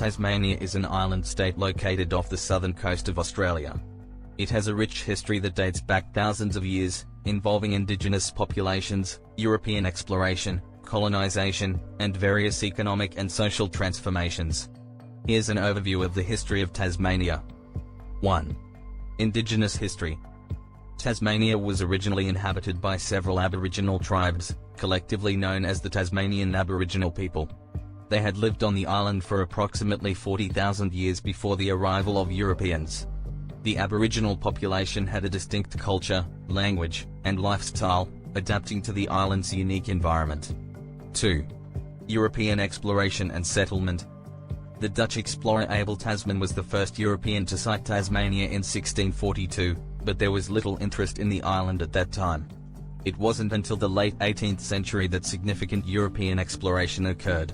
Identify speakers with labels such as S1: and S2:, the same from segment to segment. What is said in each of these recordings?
S1: Tasmania is an island state located off the southern coast of Australia. It has a rich history that dates back thousands of years, involving indigenous populations, European exploration, colonization, and various economic and social transformations. Here's an overview of the history of Tasmania. 1. Indigenous history. Tasmania was originally inhabited by several Aboriginal tribes, collectively known as the Tasmanian Aboriginal people. They had lived on the island for approximately 40,000 years before the arrival of Europeans. The Aboriginal population had a distinct culture, language, and lifestyle, adapting to the island's unique environment. 2. European exploration and settlement. The Dutch explorer Abel Tasman was the first European to sight Tasmania in 1642, but there was little interest in the island at that time. It wasn't until the late 18th century that significant European exploration occurred.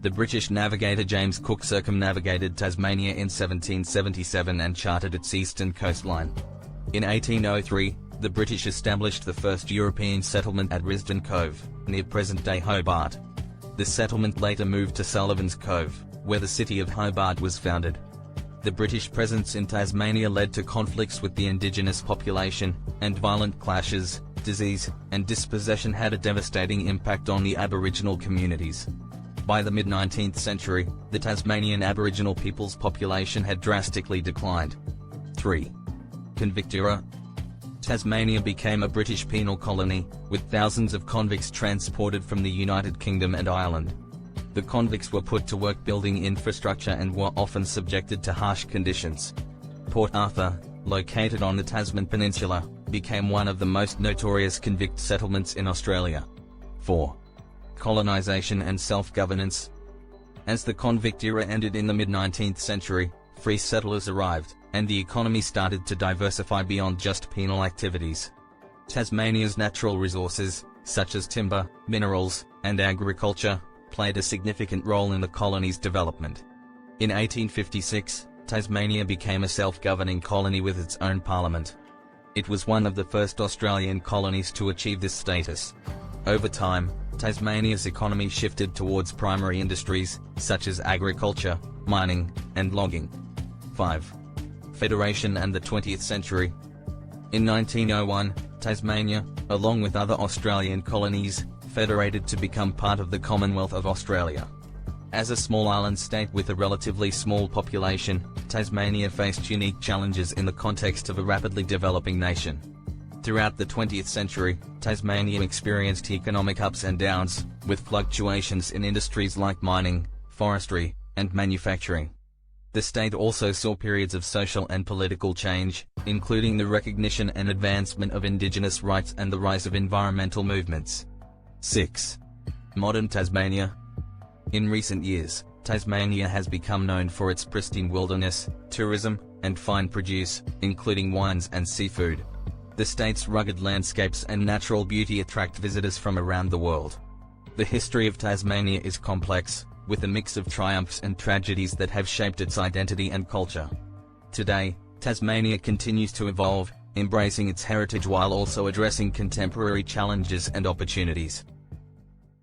S1: The British navigator James Cook circumnavigated Tasmania in 1777 and charted its eastern coastline. In 1803, the British established the first European settlement at Risdon Cove, near present-day Hobart. The settlement later moved to Sullivan's Cove, where the city of Hobart was founded. The British presence in Tasmania led to conflicts with the indigenous population, and violent clashes, disease, and dispossession had a devastating impact on the Aboriginal communities. By the mid-19th century, the Tasmanian Aboriginal people's population had drastically declined. 3. Convict era. Tasmania became a British penal colony, with thousands of convicts transported from the United Kingdom and Ireland. The convicts were put to work building infrastructure and were often subjected to harsh conditions. Port Arthur, located on the Tasman Peninsula, became one of the most notorious convict settlements in Australia. 4. Colonization and self-governance. As the convict era ended in the mid-19th century, free settlers arrived, and the economy started to diversify beyond just penal activities. Tasmania's natural resources, such as timber, minerals, and agriculture, played a significant role in the colony's development. In 1856, Tasmania became a self-governing colony with its own parliament. It was one of the first Australian colonies to achieve this status. Over time, Tasmania's economy shifted towards primary industries, such as agriculture, mining, and logging. 5. Federation and the 20th century. In 1901, Tasmania, along with other Australian colonies, federated to become part of the Commonwealth of Australia. As a small island state with a relatively small population, Tasmania faced unique challenges in the context of a rapidly developing nation. Throughout the 20th century, Tasmania experienced economic ups and downs, with fluctuations in industries like mining, forestry, and manufacturing. The state also saw periods of social and political change, including the recognition and advancement of Indigenous rights and the rise of environmental movements. 6. Modern Tasmania. In recent years, Tasmania has become known for its pristine wilderness, tourism, and fine produce, including wines and seafood. The state's rugged landscapes and natural beauty attract visitors from around the world. The history of Tasmania is complex, with a mix of triumphs and tragedies that have shaped its identity and culture. Today, Tasmania continues to evolve, embracing its heritage while also addressing contemporary challenges and opportunities.